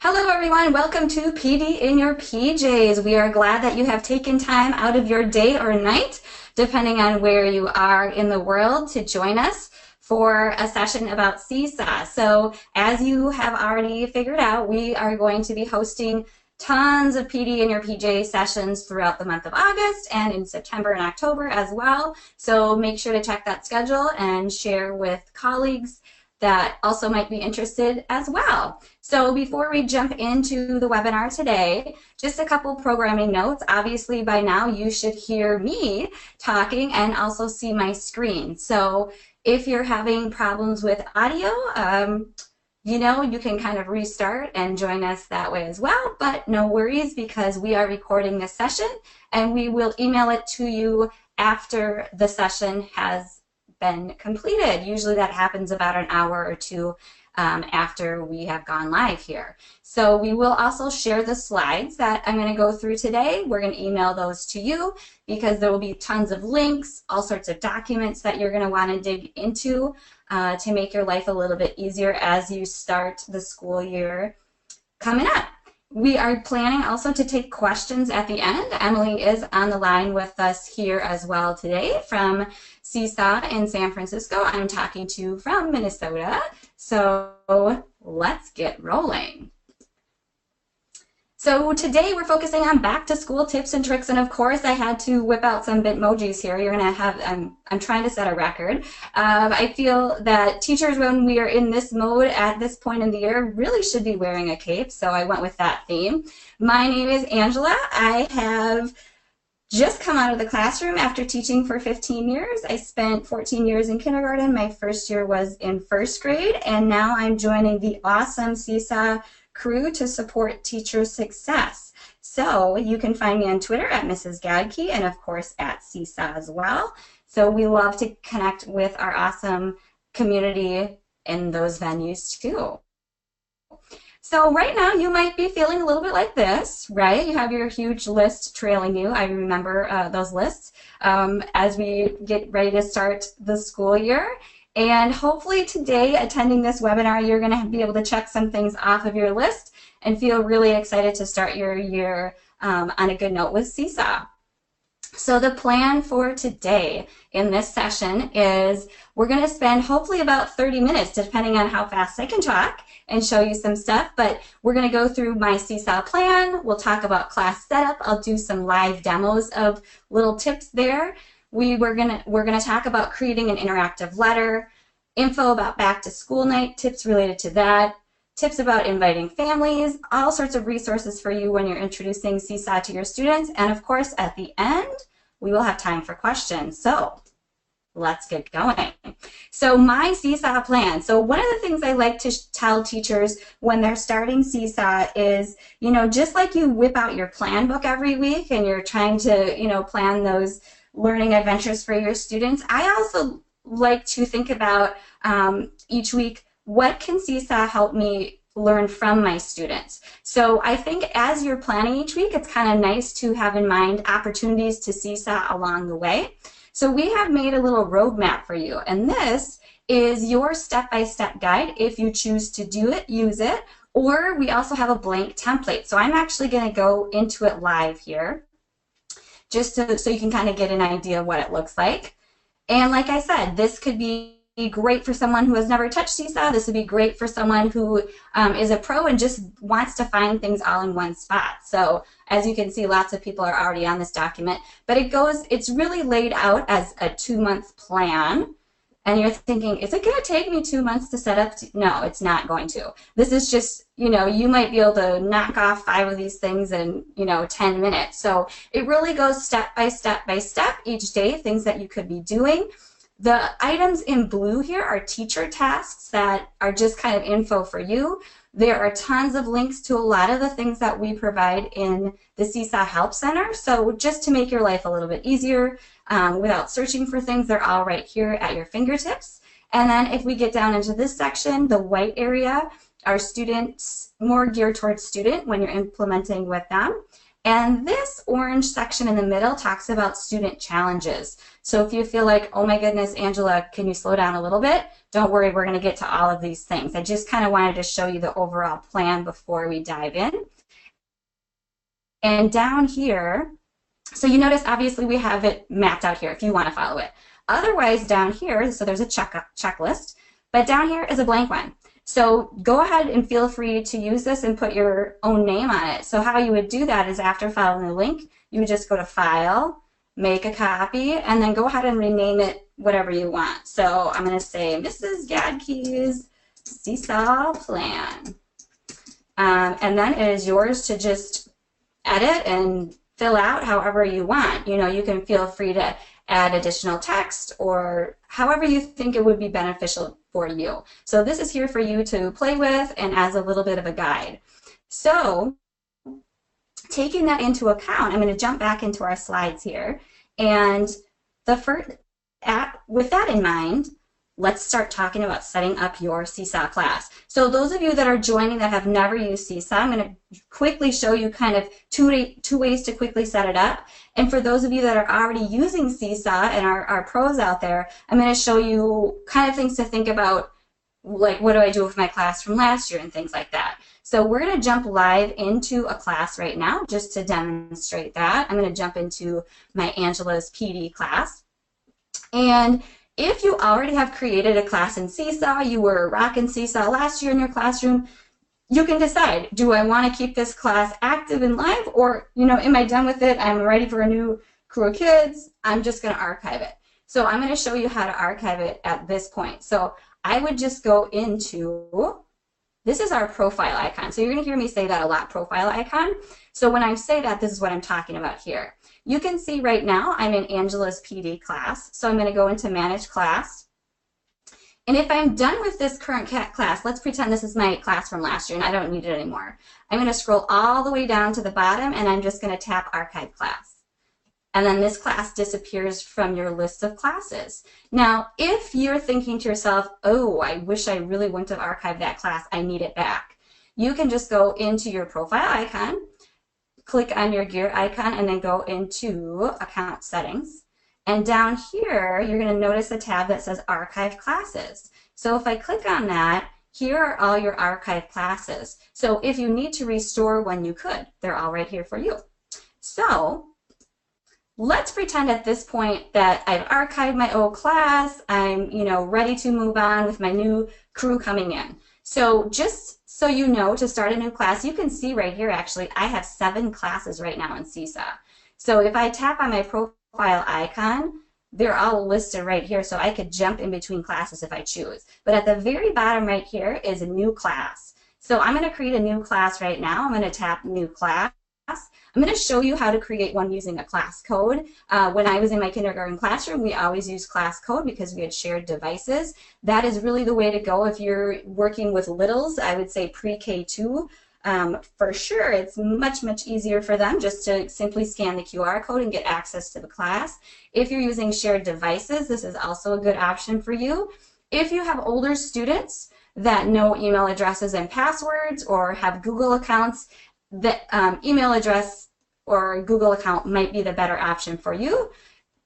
Hello everyone, welcome to PD in your PJs. We are glad that you have taken time out of your day or night, depending on where you are in the world, to join us for a session about Seesaw. So as you have already figured out, we are going to be hosting tons of PD in your PJ sessions throughout the month of August and in September and October as well. So make sure to check that schedule and share with colleagues that also might be interested as well. So before we jump into the webinar today, just a couple programming notes. Obviously by now you should hear me talking and also see my screen. So if you're having problems with audio, you can kind of restart and join us that way as well, but no worries because we are recording this session and we will email it to you after the session has been completed. Usually that happens about an hour or two after we have gone live here. So we will also share the slides that I'm going to go through today. We're going to email those to you because there will be tons of links, all sorts of documents that you're going to want to dig into to make your life a little bit easier as you start the school year coming up. We are planning also to take questions at the end. Emily is on the line with us here as well today from Seesaw in San Francisco. I'm talking to you from Minnesota. So let's get rolling. So today we're focusing on back to school tips and tricks, and of course I had to whip out some Bitmojis here. You're gonna have, I'm trying to set a record. I feel that teachers, when we are in this mode at this point in the year, really should be wearing a cape, so I went with that theme. My name is Angela. I have just come out of the classroom after teaching for 15 years. I spent 14 years in kindergarten. My first year was in first grade, and now I'm joining the awesome Seesaw crew to support teacher success. So you can find me on Twitter at Mrs. Gadke and of course at Seesaw as well. So we love to connect with our awesome community in those venues too. So right now you might be feeling a little bit like this, right? You have your huge list trailing you. I remember those lists as we get ready to start the school year. And hopefully today, attending this webinar, you're going to be able to check some things off of your list and feel really excited to start your year on a good note with Seesaw. So the plan for today in this session is we're going to spend hopefully about 30 minutes, depending on how fast I can talk, and show you some stuff. But we're going to go through my Seesaw plan. We'll talk about class setup. I'll do some live demos of little tips there. We're gonna talk about creating an interactive letter, info about back to school night, tips related to that, tips about inviting families, all sorts of resources for you when you're introducing Seesaw to your students, and of course at the end we will have time for questions. So let's get going. So my Seesaw plan. So one of the things I like to tell teachers when they're starting Seesaw is, just like you whip out your plan book every week and you're trying to, plan those learning adventures for your students, I also like to think about each week, what can Seesaw help me learn from my students? So I think as you're planning each week, it's kind of nice to have in mind opportunities to Seesaw along the way. So we have made a little roadmap for you, and this is your step-by-step guide. If you choose to do it, use it, or we also have a blank template. So I'm actually going to go into it live here, just so you can kind of get an idea of what it looks like. And like I said, this could be great for someone who has never touched Seesaw. This would be great for someone who is a pro and just wants to find things all in one spot. So as you can see, lots of people are already on this document, but it's really laid out as a 2-month plan. And you're thinking, is it going to take me 2 months to set up? No, it's not going to. This is just, you might be able to knock off 5 of these things in, 10 minutes. So it really goes step by step by step each day, things that you could be doing. The items in blue here are teacher tasks that are just kind of info for you. There are tons of links to a lot of the things that we provide in the Seesaw Help Center. So just to make your life a little bit easier, without searching for things, they're all right here at your fingertips. And then if we get down into this section, the white area, are students more geared towards student when you're implementing with them. And this orange section in the middle talks about student challenges. So if you feel like, oh my goodness, Angela, can you slow down a little bit? Don't worry, we're going to get to all of these things. I just kind of wanted to show you the overall plan before we dive in. And down here, so you notice obviously we have it mapped out here if you want to follow it. Otherwise down here, so there's a checklist, but down here is a blank one. So go ahead and feel free to use this and put your own name on it. So how you would do that is after following the link, you would just go to File, make a copy, and then go ahead and rename it whatever you want. So I'm going to say Mrs. Gadke's Seesaw Plan. And then it is yours to just edit and fill out however you want. You know, you can feel free to add additional text or however you think it would be beneficial for you. So this is here for you to play with and as a little bit of a guide. So taking that into account, I'm going to jump back into our slides here. And with that in mind, let's start talking about setting up your Seesaw class. So those of you that are joining that have never used Seesaw, I'm going to quickly show you kind of two ways to quickly set it up. And for those of you that are already using Seesaw and are pros out there, I'm going to show you kind of things to think about, like what do I do with my class from last year and things like that. So we're going to jump live into a class right now just to demonstrate that. I'm going to jump into my Angela's PD class. And if you already have created a class in Seesaw, you were rocking Seesaw last year in your classroom, you can decide, do I want to keep this class active and live, or, you know, am I done with it? I'm ready for a new crew of kids. I'm just going to archive it. So I'm going to show you how to archive it at this point. So I would just go into, this is our profile icon. So you're going to hear me say that a lot, profile icon. So when I say that, this is what I'm talking about here. You can see right now I'm in Angela's PD class. So I'm going to go into Manage Class. And if I'm done with this current class, let's pretend this is my class from last year and I don't need it anymore. I'm going to scroll all the way down to the bottom and I'm just going to tap Archive Class. And then this class disappears from your list of classes. Now, if you're thinking to yourself, oh, I wish I really wouldn't have archived that class, I need it back, you can just go into your profile icon, click on your gear icon, and then go into Account Settings. And down here, you're going to notice a tab that says Archive Classes. So if I click on that, here are all your archive classes. So if you need to restore one, you could. They're all right here for you. So let's pretend at this point that I've archived my old class. I'm, ready to move on with my new crew coming in. So just so you know, to start a new class, you can see right here, actually, I have 7 classes right now in Seesaw. So if I tap on my profile icon, they're all listed right here, so I could jump in between classes if I choose. But at the very bottom right here is a new class. So I'm going to create a new class right now. I'm going to tap New Class. I'm going to show you how to create one using a class code. When I was in my kindergarten classroom, we always used class code because we had shared devices. That is really the way to go if you're working with littles. I would say pre-K2. For sure, it's much, much easier for them just to simply scan the QR code and get access to the class. If you're using shared devices, this is also a good option for you. If you have older students that know email addresses and passwords or have Google accounts, the email address or Google account might be the better option for you.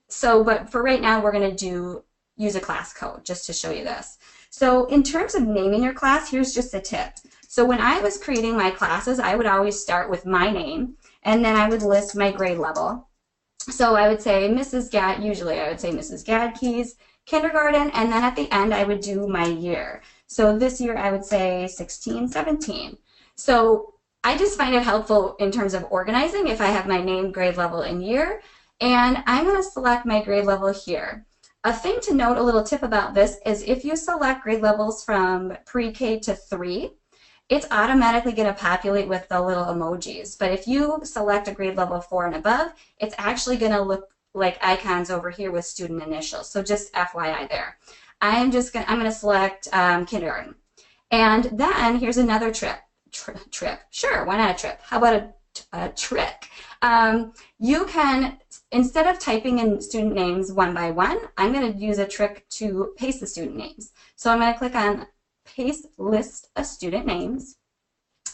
So, but for right now, we're going to use a class code just to show you this. So in terms of naming your class, here's just a tip. So when I was creating my classes, I would always start with my name, and then I would list my grade level. So I would say usually I would say Mrs. Gadke's kindergarten, and then at the end I would do my year. So this year I would say 16, 17. So I just find it helpful in terms of organizing if I have my name, grade level, and year. And I'm going to select my grade level here. A thing to note, a little tip about this, is if you select grade levels from pre-K to 3, it's automatically going to populate with the little emojis. But if you select a grade level 4 and above, it's actually going to look like icons over here with student initials. So just FYI there. I'm going to select kindergarten. And then here's another trip. Sure, why not a trip? How about a trick? You can, instead of typing in student names one by one, I'm going to use a trick to paste the student names. So I'm going to click on Paste List of Student Names.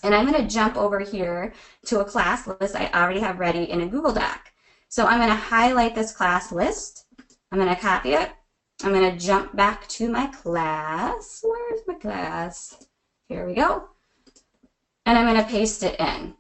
And I'm going to jump over here to a class list I already have ready in a Google Doc. So I'm going to highlight this class list. I'm going to copy it. I'm going to jump back to my class. Where's my class? Here we go. And I'm going to paste it in.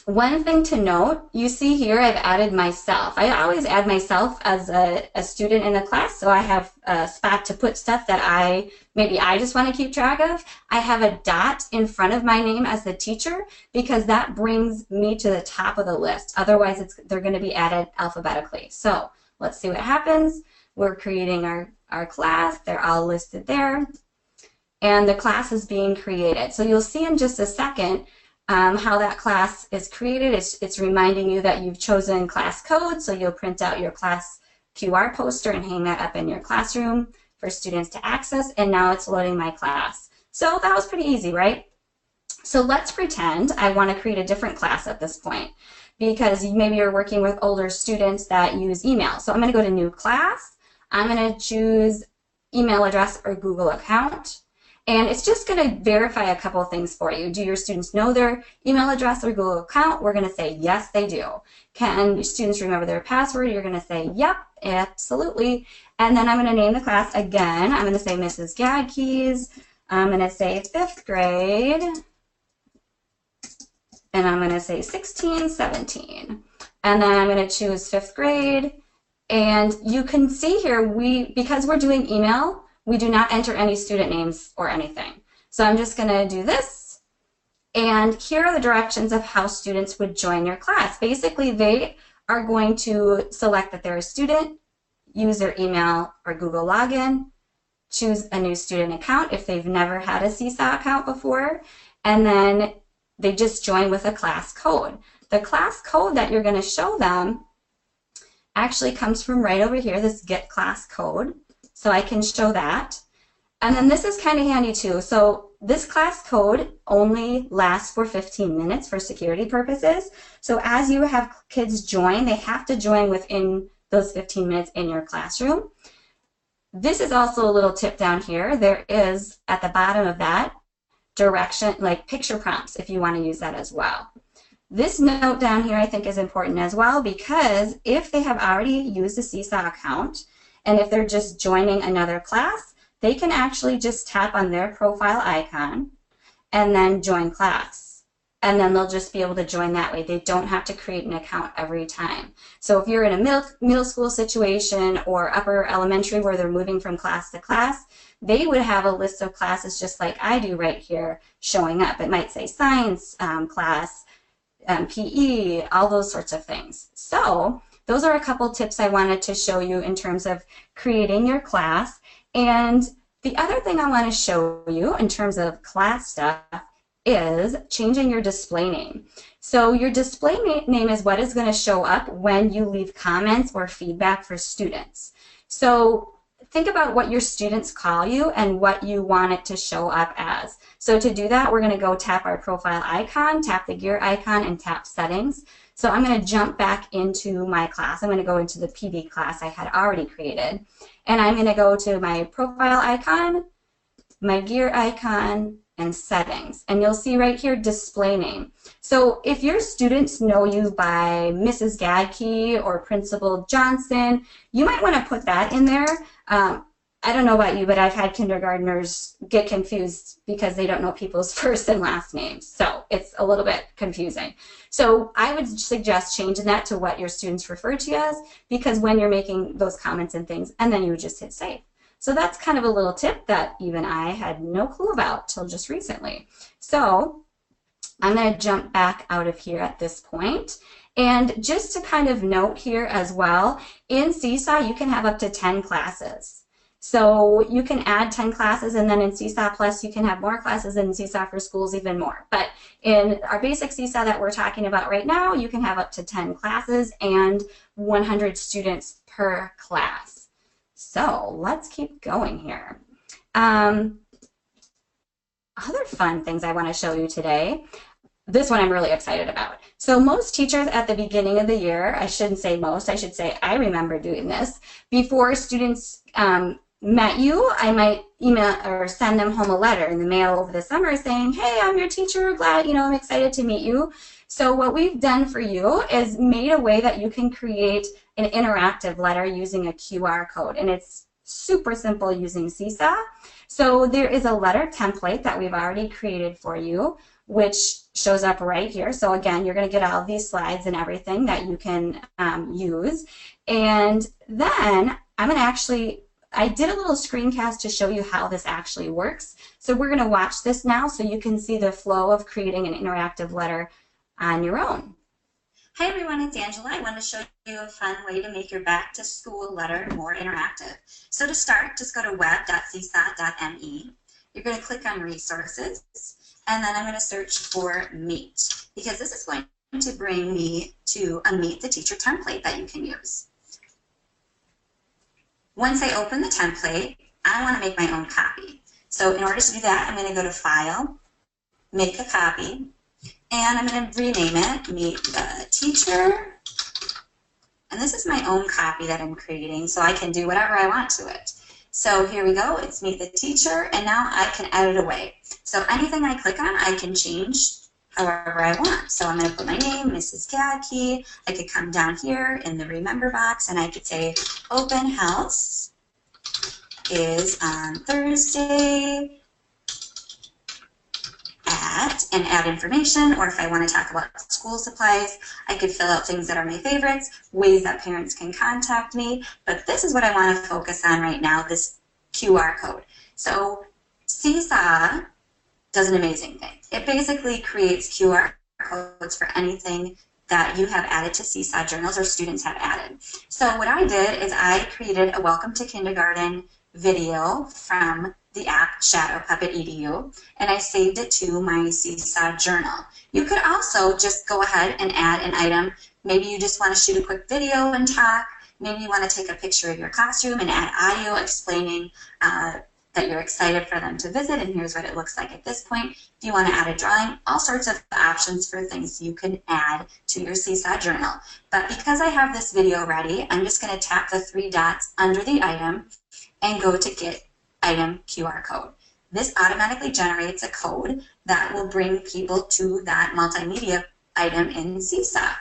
One thing to note, you see here I've added myself. I always add myself as a student in the class, so I have a spot to put stuff that maybe I just want to keep track of. I have a dot in front of my name as the teacher because that brings me to the top of the list. Otherwise, they're going to be added alphabetically. So let's see what happens. We're creating our class. They're all listed there. And the class is being created. So you'll see in just a second how that class is created. It's reminding you that you've chosen class code, so you'll print out your class QR poster and hang that up in your classroom for students to access, and now it's loading my class. So that was pretty easy, right? So let's pretend I want to create a different class at this point, because maybe you're working with older students that use email. So I'm going to go to New Class. I'm going to choose email address or Google account. And it's just going to verify a couple of things for you. Do your students know their email address or Google account? We're going to say, yes, they do. Can your students remember their password? You're going to say, yep, absolutely. And then I'm going to name the class again. I'm going to say Mrs. Gadkeys. I'm going to say 5th grade. And I'm going to say 1617. And then I'm going to choose 5th grade. And you can see here, because we're doing email, we do not enter any student names or anything. So I'm just going to do this. And here are the directions of how students would join your class. Basically, they are going to select that they're a student, use their email or Google login, choose a new student account if they've never had a Seesaw account before, and then they just join with a class code. The class code that you're going to show them actually comes from right over here, this get class code. So I can show that. And then this is kind of handy too. So this class code only lasts for 15 minutes for security purposes. So as you have kids join, they have to join within those 15 minutes in your classroom. This is also a little tip down here. There is at the bottom of that direction, like picture prompts, if you want to use that as well. This note down here I think is important as well, because if they have already used a Seesaw account, and if they're just joining another class, they can actually just tap on their profile icon and then join class. And then they'll just be able to join that way. They don't have to create an account every time. So if you're in a middle school situation or upper elementary where they're moving from class to class, they would have a list of classes just like I do right here showing up. It might say science class, PE, all those sorts of things. So those are a couple tips I wanted to show you in terms of creating your class. And the other thing I want to show you in terms of class stuff is changing your display name. So your display name is what is going to show up when you leave comments or feedback for students. So think about what your students call you and what you want it to show up as. So to do that, we're going to go tap our profile icon, tap the gear icon, and tap settings. So I'm going to jump back into my class. I'm going to go into the PD class I had already created. And I'm going to go to my profile icon, my gear icon, and settings. And you'll see right here, display name. So if your students know you by Mrs. Gadke or Principal Johnson, you might want to put that in there. I don't know about you, but I've had kindergartners get confused because they don't know people's first and last names. So it's a little bit confusing. So I would suggest changing that to what your students refer to you as, because when you're making those comments and things, and then you would just hit save. So that's kind of a little tip that even I had no clue about till just recently. So I'm going to jump back out of here at this point. And just to kind of note here as well, in Seesaw you can have up to 10 classes. So you can add 10 classes, and then in Seesaw Plus you can have more classes, and in Seesaw for Schools even more. But in our basic Seesaw that we're talking about right now, you can have up to 10 classes and 100 students per class. So let's keep going here. Other fun things I want to show you today. This one I'm really excited about. So most teachers at the beginning of the year, I shouldn't say most, I should say I remember doing this, before students met you, I might email or send them home a letter in the mail over the summer saying, hey, I'm your teacher, glad, I'm excited to meet you. So what we've done for you is made a way that you can create an interactive letter using a QR code, and it's super simple using Seesaw. So there is a letter template that we've already created for you, which shows up right here. So again, you're going to get all of these slides and everything that you can use. And then I did a little screencast to show you how this actually works. So we're going to watch this now so you can see the flow of creating an interactive letter on your own. Hi everyone, it's Angela. I want to show you a fun way to make your back to school letter more interactive. So to start, just go to web.seesaw.me. You're going to click on resources, and then I'm going to search for Meet, because this is going to bring me to a Meet the Teacher template that you can use. Once I open the template, I want to make my own copy. So in order to do that, I'm going to go to File, Make a Copy, and I'm going to rename it Meet the Teacher. And this is my own copy that I'm creating, so I can do whatever I want to it. So here we go, it's Meet the Teacher, and now I can edit away. So anything I click on, I can change however I want. So I'm going to put my name, Mrs. Gacky. I could come down here in the Remember box, and I could say, Open House is on Thursday and add information, or if I want to talk about school supplies, I could fill out things that are my favorites, ways that parents can contact me, but this is what I want to focus on right now, this QR code. So Seesaw does an amazing thing. It basically creates QR codes for anything that you have added to Seesaw journals or students have added. So what I did is I created a Welcome to Kindergarten video from the app Shadow Puppet EDU, and I saved it to my Seesaw journal. You could also just go ahead and add an item. Maybe you just want to shoot a quick video and talk. Maybe you want to take a picture of your classroom and add audio explaining that you're excited for them to visit, and here's what it looks like at this point. If you want to add a drawing, all sorts of options for things you can add to your Seesaw journal. But because I have this video ready, I'm just going to tap the 3 dots under the item and go to Get Item QR Code. This automatically generates a code that will bring people to that multimedia item in Seesaw.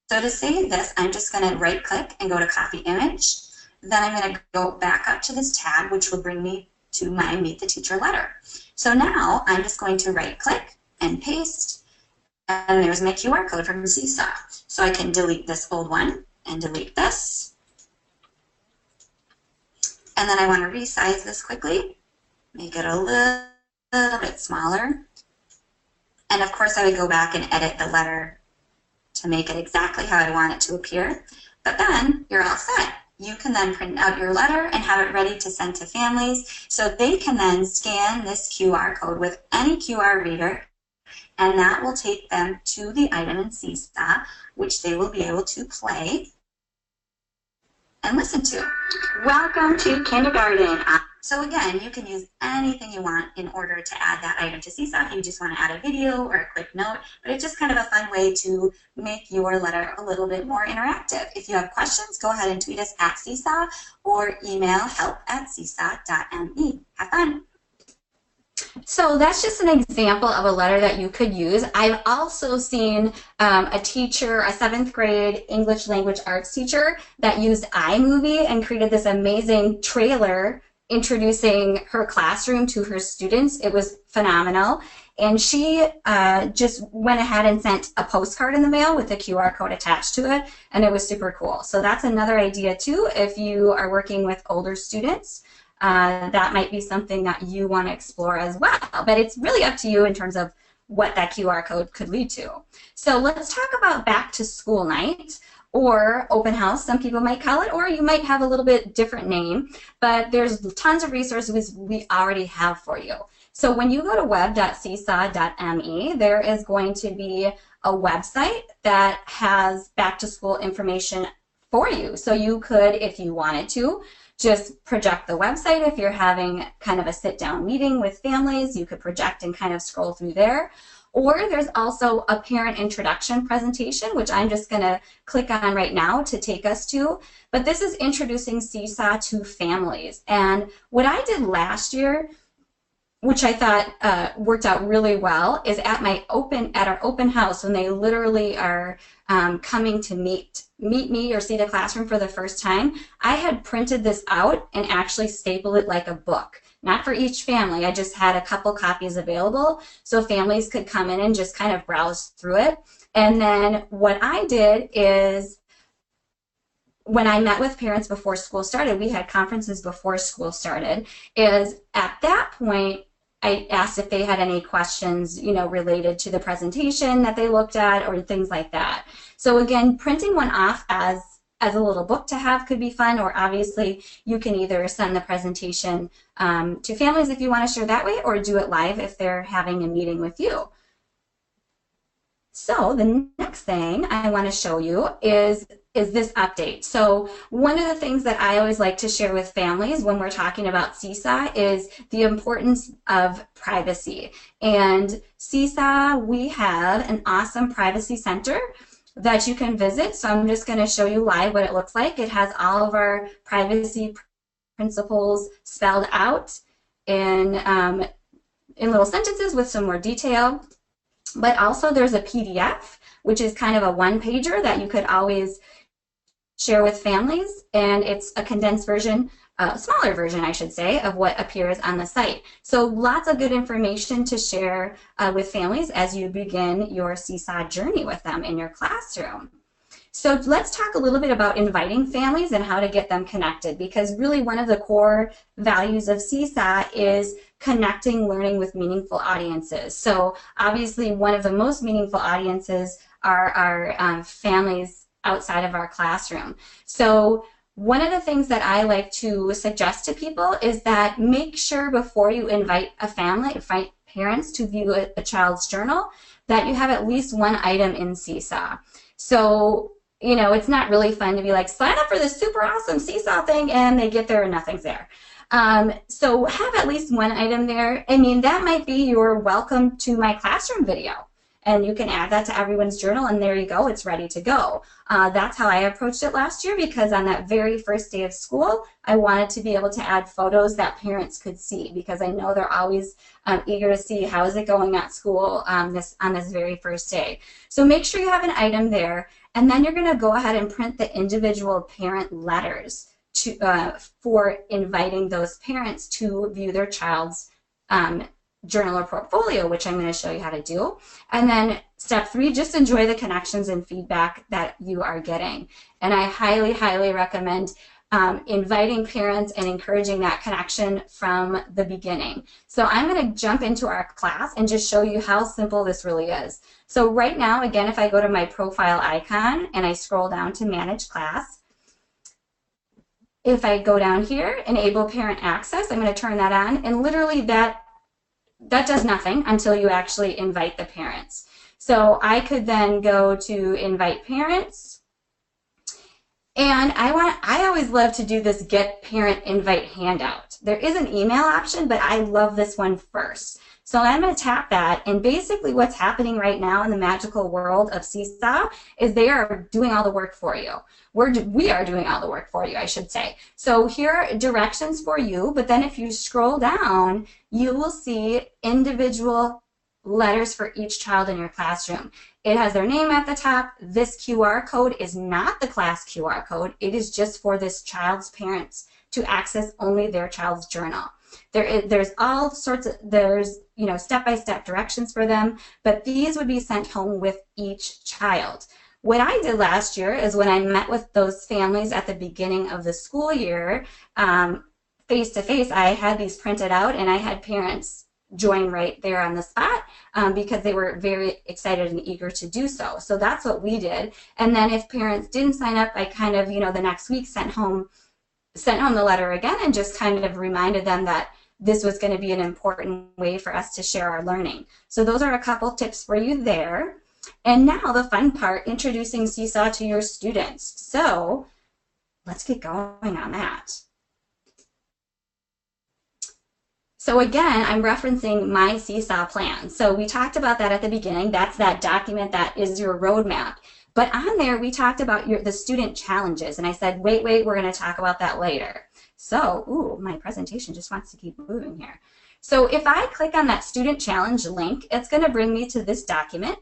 So to save this, I'm just going to right click and go to Copy Image. Then I'm going to go back up to this tab, which will bring me to my Meet the Teacher letter. So now I'm just going to right click and paste, and there's my QR code from Seesaw. So I can delete this old one and delete this. And then I want to resize this quickly, make it a little bit smaller. And of course I would go back and edit the letter to make it exactly how I want it to appear. But then you're all set. You can then print out your letter and have it ready to send to families, so they can then scan this QR code with any QR reader, and that will take them to the item in Seesaw, which they will be able to play and listen to. Welcome to kindergarten. So again, you can use anything you want in order to add that item to Seesaw if you just want to add a video or a quick note, but it's just kind of a fun way to make your letter a little bit more interactive. If you have questions, go ahead and tweet us at Seesaw or email help@seesaw.me. Have fun. So that's just an example of a letter that you could use. I've also seen a teacher, a 7th grade English language arts teacher, that used iMovie and created this amazing trailer introducing her classroom to her students. It was phenomenal. And she just went ahead and sent a postcard in the mail with a QR code attached to it, and it was super cool. So that's another idea too if you are working with older students. That might be something that you want to explore as well. But it's really up to you in terms of what that QR code could lead to. So let's talk about back to school night, or open house, some people might call it, or you might have a little bit different name, but there's tons of resources we already have for you. So when you go to web.seesaw.me, there is going to be a website that has back to school information for you. So you could, if you wanted to, just project the website. If you're having kind of a sit-down meeting with families, you could project and kind of scroll through there. Or there's also a parent introduction presentation, which I'm just going to click on right now to take us to. But this is introducing Seesaw to families. And what I did last year, which I thought worked out really well, is at our open house, when they literally are coming to meet me or see the classroom for the first time, I had printed this out and actually stapled it like a book. Not for each family, I just had a couple copies available so families could come in and just kind of browse through it. And then what I did is, when I met with parents before school started, we had conferences before school started, is at that point, I asked if they had any questions, related to the presentation that they looked at or things like that. So again, printing one off as a little book to have could be fun, or obviously you can either send the presentation to families if you want to share that way, or do it live if they're having a meeting with you. So the next thing I want to show you is this update. So one of the things that I always like to share with families when we're talking about Seesaw is the importance of privacy. And Seesaw, we have an awesome privacy center that you can visit. So I'm just going to show you live what it looks like. It has all of our privacy principles spelled out in little sentences with some more detail. But also there's a PDF, which is kind of a one-pager that you could always share with families, and it's a condensed version, a smaller version, I should say, of what appears on the site. So lots of good information to share with families as you begin your Seesaw journey with them in your classroom. So let's talk a little bit about inviting families and how to get them connected, because really one of the core values of Seesaw is connecting learning with meaningful audiences. So obviously one of the most meaningful audiences are our families outside of our classroom. So one of the things that I like to suggest to people is that make sure before you invite a family, invite parents to view a child's journal, that you have at least one item in Seesaw. So, it's not really fun to be like, sign up for this super awesome Seesaw thing, and they get there and nothing's there. So have at least one item there. I mean, that might be your welcome to my classroom video. And you can add that to everyone's journal, and there you go, it's ready to go. That's how I approached it last year, because on that very first day of school, I wanted to be able to add photos that parents could see, because I know they're always eager to see how is it going at school on this very first day. So make sure you have an item there, and then you're going to go ahead and print the individual parent letters for inviting those parents to view their child's journal or portfolio, which I'm going to show you how to do. And then step 3, just enjoy the connections and feedback that you are getting. And I highly, highly recommend inviting parents and encouraging that connection from the beginning. So I'm going to jump into our class and just show you how simple this really is. So right now, again, if I go to my profile icon and I scroll down to manage class, if I go down here, enable parent access, I'm going to turn that on, and literally that does nothing until you actually invite the parents. So I could then go to invite parents, and I always love to do this get parent invite handout. There is an email option, but I love this one first. So I'm going to tap that, and basically what's happening right now in the magical world of Seesaw is they are doing all the work for you. We are doing all the work for you, I should say. So here are directions for you, but then if you scroll down, you will see individual letters for each child in your classroom. It has their name at the top. This QR code is not the class QR code. It is just for this child's parents to access only their child's journal. There's all sorts of, step-by-step directions for them, but these would be sent home with each child. What I did last year is when I met with those families at the beginning of the school year, face-to-face, I had these printed out, and I had parents join right there on the spot because they were very excited and eager to do so. So that's what we did. And then if parents didn't sign up, I kind of, the next week sent home the letter again and just kind of reminded them that this was going to be an important way for us to share our learning. So those are a couple tips for you there. And now the fun part, introducing Seesaw to your students. So let's get going on that. So again, I'm referencing my Seesaw Plan. So we talked about that at the beginning. That's that document that is your roadmap. But on there, we talked about the student challenges. And I said, wait, we're going to talk about that later. So, ooh, my presentation just wants to keep moving here. So if I click on that student challenge link, it's going to bring me to this document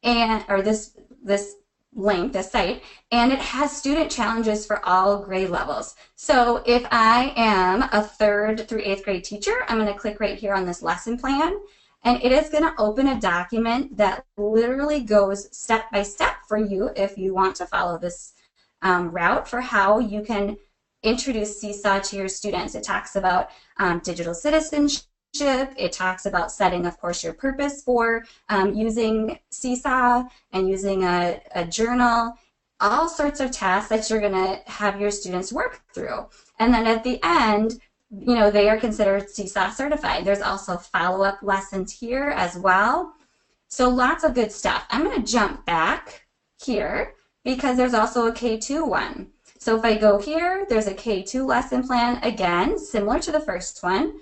or this link, this site, and it has student challenges for all grade levels. So if I am a 3rd through 8th grade teacher, I'm going to click right here on this lesson plan, and it is going to open a document that literally goes step by step for you if you want to follow this route for how you can introduce Seesaw to your students. It talks about digital citizenship. It talks about setting, of course, your purpose for using Seesaw and using a journal, all sorts of tasks that you're going to have your students work through. And then at the end, you know, they are considered Seesaw certified. There's also follow-up lessons here as well. So lots of good stuff. I'm going to jump back here because there's also a K2 one. So if I go here, there's a K2 lesson plan, again, similar to the first one.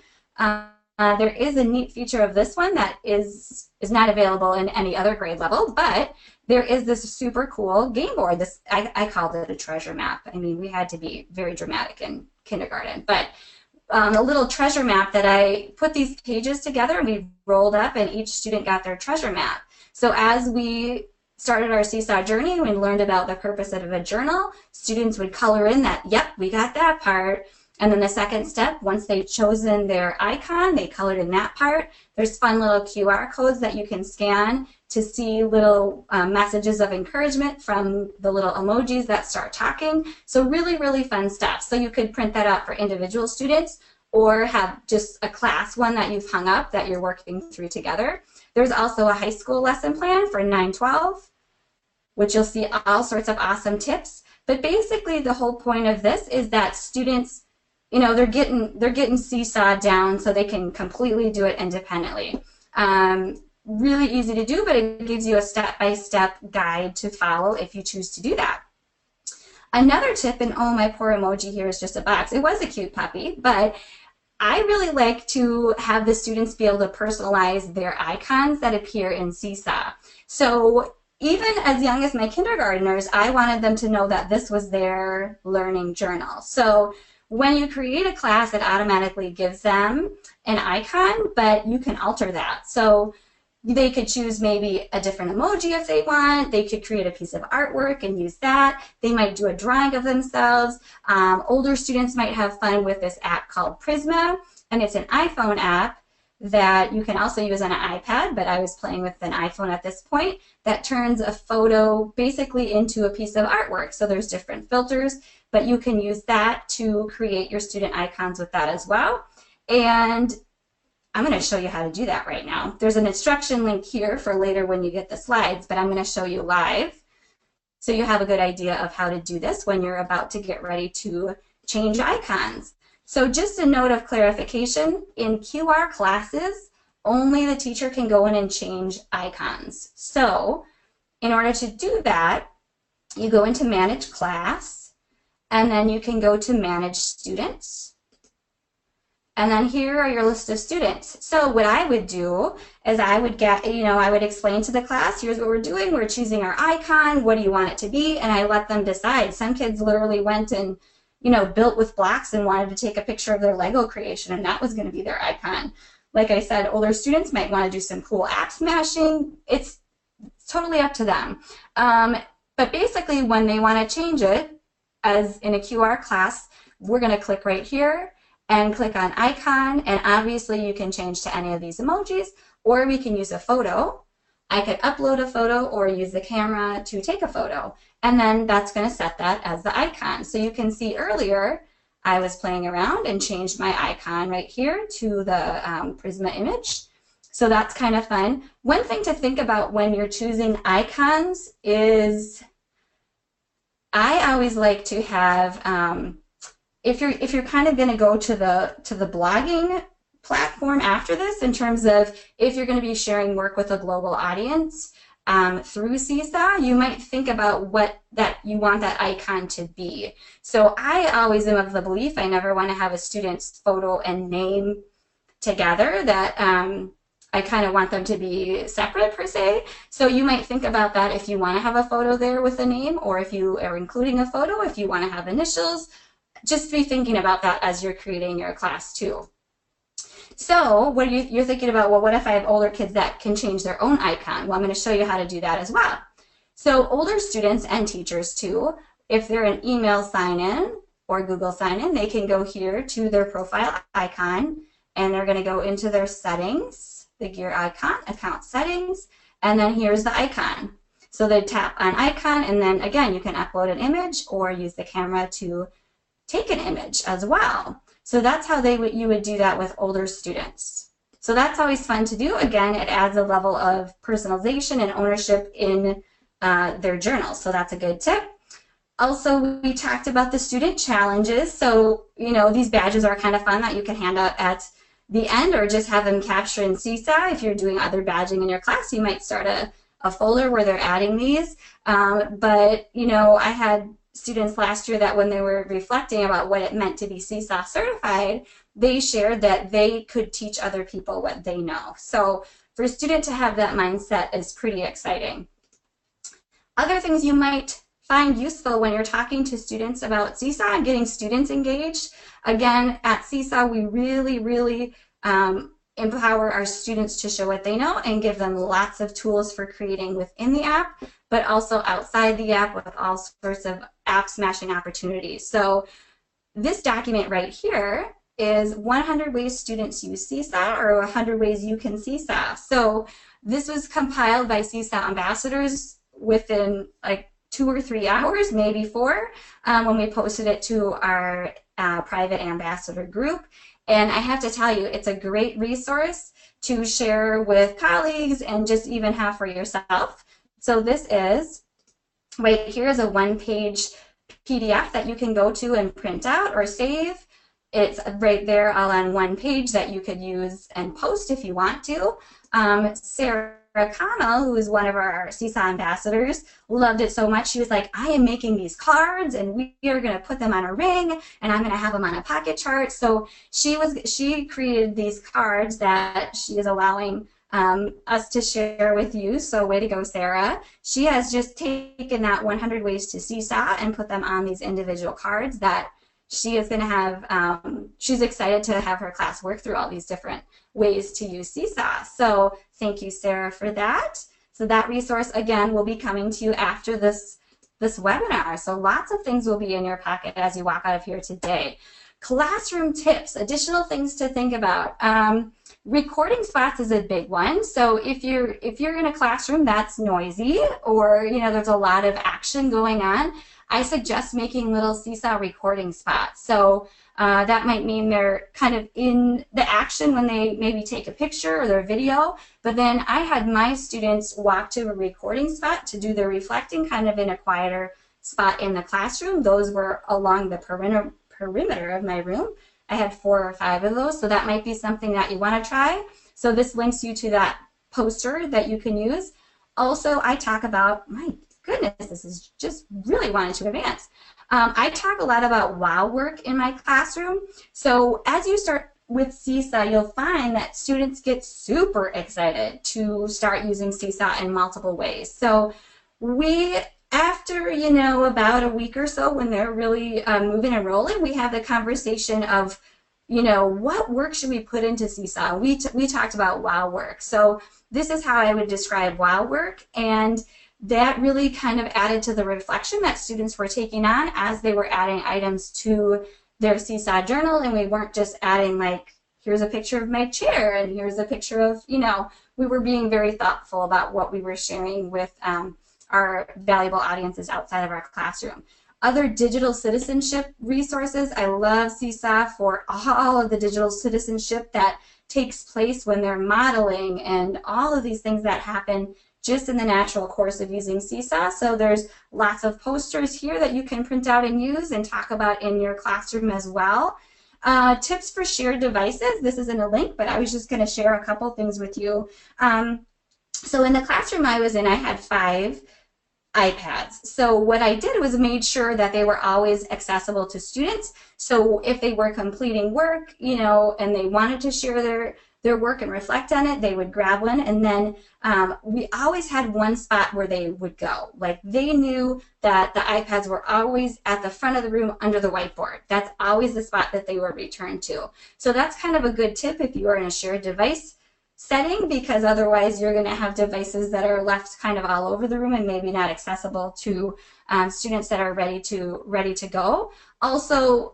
There is a neat feature of this one that is not available in any other grade level, but there is this super cool game board. This I called it a treasure map. I mean, we had to be very dramatic in kindergarten, but a little treasure map that I put these pages together and we rolled up and each student got their treasure map. So as we started our Seesaw journey, we learned about the purpose of a journal. Students would color in that, yep, we got that part. And then the second step, once they've chosen their icon, they colored in that part. There's fun little QR codes that you can scan to see little messages of encouragement from the little emojis that start talking. So really, really fun stuff. So you could print that out for individual students or have just a class one that you've hung up that you're working through together. There's also a high school lesson plan for 9-12, which you'll see all sorts of awesome tips. But basically the whole point of this is that students, you know, they're getting Seesaw down so they can completely do it independently. Really easy to do, but it gives you a step-by-step guide to follow if you choose to do that. Another tip, and oh, my poor emoji here is just a box. It was a cute puppy, but I really like to have the students be able to personalize their icons that appear in Seesaw. So even as young as my kindergartners, I wanted them to know that this was their learning journal. So when you create a class, it automatically gives them an icon, but you can alter that. So they could choose maybe a different emoji if they want. They could create a piece of artwork and use that. They might do a drawing of themselves. Older students might have fun with this app called Prisma, and it's an iPhone app that you can also use on an iPad, but I was playing with an iPhone at this point, that turns a photo basically into a piece of artwork. So there's different filters, but you can use that to create your student icons with that as well. And I'm going to show you how to do that right now. There's an instruction link here for later when you get the slides, but I'm going to show you live so you have a good idea of how to do this when you're about to get ready to change icons. So just a note of clarification, in QR classes, only the teacher can go in and change icons. So in order to do that, you go into Manage Class, and then you can go to Manage Students. And then here are your list of students. So what I would do is I would I would explain to the class, here's what we're doing. We're choosing our icon. What do you want it to be? And I let them decide. Some kids literally went and, built with blocks and wanted to take a picture of their Lego creation, and that was going to be their icon. Like I said, older students might want to do some cool app smashing. It's totally up to them. But basically, when they want to change it, as in a QR class, we're going to click right here and click on icon, and obviously you can change to any of these emojis, or we can use a photo. I could upload a photo or use the camera to take a photo, and then that's going to set that as the icon. So you can see earlier I was playing around and changed my icon right here to the Prisma image. So that's kind of fun. One thing to think about when you're choosing icons is I always like to have if you're kind of going to go to the blogging platform after this, in terms of if you're going to be sharing work with a global audience through Seesaw, you might think about what that you want that icon to be. So I always am of the belief I never want to have a student's photo and name together that I kind of want them to be separate per se. So you might think about that if you want to have a photo there with a name, or if you are including a photo, if you want to have initials, just be thinking about that as you're creating your class too. So what you're thinking about, well, what if I have older kids that can change their own icon? Well, I'm going to show you how to do that as well. So older students and teachers too, if they're an email sign-in or Google sign-in, they can go here to their profile icon, and they're going to go into their settings, the gear icon, account settings, and then here's the icon. So they tap on icon, and then again, you can upload an image or use the camera to take an image as well. So that's how you would do that with older students. So that's always fun to do. Again, it adds a level of personalization and ownership in their journals. So that's a good tip. Also, we talked about the student challenges. So, you know, these badges are kind of fun that you can hand out at the end, or just have them capture in Seesaw. If you're doing other badging in your class, you might start a folder where they're adding these. But, you know, I had students last year that when they were reflecting about what it meant to be Seesaw certified, they shared that they could teach other people what they know. So for a student to have that mindset is pretty exciting. Other things you might find useful when you're talking to students about Seesaw and getting students engaged. Again, at Seesaw, we really empower our students to show what they know and give them lots of tools for creating within the app, but also outside the app with all sorts of app smashing opportunities. So this document right here is 100 ways students use Seesaw, or 100 ways you can Seesaw. So this was compiled by Seesaw ambassadors within like 2 or 3 hours, maybe 4, when we posted it to our private ambassador group. And I have to tell you, it's a great resource to share with colleagues and just even have for yourself. So this is, right here is a 1-page PDF that you can go to and print out or save. It's right there all on 1 page that you could use and post if you want to. Sarah Connell, who is one of our Seesaw ambassadors, loved it so much. She was like, I am making these cards, and we are going to put them on a ring, and I'm going to have them on a pocket chart. So she created these cards that she is allowing us to share with you. So way to go, Sarah. She has just taken that 100 ways to Seesaw and put them on these individual cards that she is going to have, she's excited to have her class work through all these different ways to use Seesaw. So thank you, Sarah, for that. So that resource, again, will be coming to you after this webinar. So lots of things will be in your pocket as you walk out of here today. Classroom tips, additional things to think about. Recording spots is a big one. So if you're in a classroom that's noisy, or you know there's a lot of action going on, I suggest making little Seesaw recording spots. So that might mean they're kind of in the action when they maybe take a picture or their video, but then I had my students walk to a recording spot to do their reflecting kind of in a quieter spot in the classroom. Those were along the perimeter of my room. I had 4 or 5 of those, so that might be something that you want to try. So this links you to that poster that you can use. Also, I talk about, my goodness, this is just really wanted to advance. I talk a lot about wow work in my classroom. So as you start with Seesaw, you'll find that students get super excited to start using Seesaw in multiple ways. So after, you know, about a week or so, when they're really moving and rolling, we have the conversation of, you know, what work should we put into Seesaw? We talked about wow work. So this is how I would describe wow work, and that really kind of added to the reflection that students were taking on as they were adding items to their Seesaw journal, and we weren't just adding like, here's a picture of my chair and here's a picture of, you know, we were being very thoughtful about what we were sharing with our valuable audiences outside of our classroom. Other digital citizenship resources, I love Seesaw for all of the digital citizenship that takes place when they're modeling and all of these things that happen just in the natural course of using Seesaw. So there's lots of posters here that you can print out and use and talk about in your classroom as well. Tips for shared devices. This isn't a link, but I was just going to share a couple things with you. So in the classroom I was in, I had 5 iPads. So what I did was made sure that they were always accessible to students. So if they were completing work, you know, and they wanted to share their work and reflect on it, they would grab one. And then we always had one spot where they would go. Like they knew that the iPads were always at the front of the room under the whiteboard. That's always the spot that they were returned to. So that's kind of a good tip if you are in a shared device setting, because otherwise you're going to have devices that are left kind of all over the room and maybe not accessible to students that are ready to go. Also,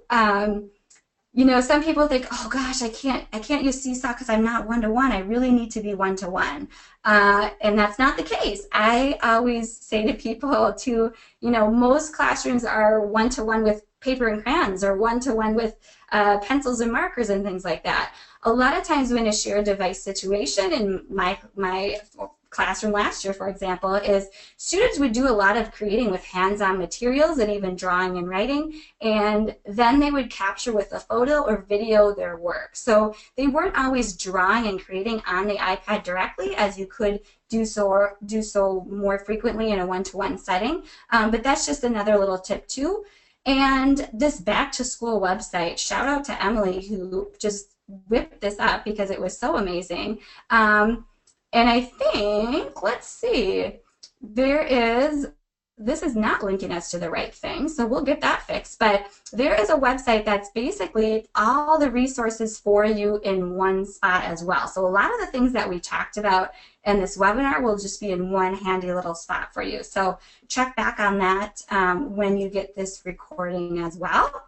you know, some people think, oh gosh, I can't use Seesaw because I'm not one-to-one. I really need to be one-to-one. And that's not the case. I always say to people you know, most classrooms are one-to-one with paper and crayons or one-to-one with pencils and markers and things like that. A lot of times when a shared device situation, in my classroom last year, for example, is students would do a lot of creating with hands-on materials and even drawing and writing, and then they would capture with a photo or video their work. So they weren't always drawing and creating on the iPad directly, as you could do so more frequently in a one-to-one setting. But that's just another little tip too. And this back to school website, shout out to Emily who just whipped this up because it was so amazing. And I think, let's see, this is not linking us to the right thing, so we'll get that fixed. But there is a website that's basically all the resources for you in one spot as well. So a lot of the things that we talked about in this webinar will just be in one handy little spot for you. So check back on that when you get this recording as well.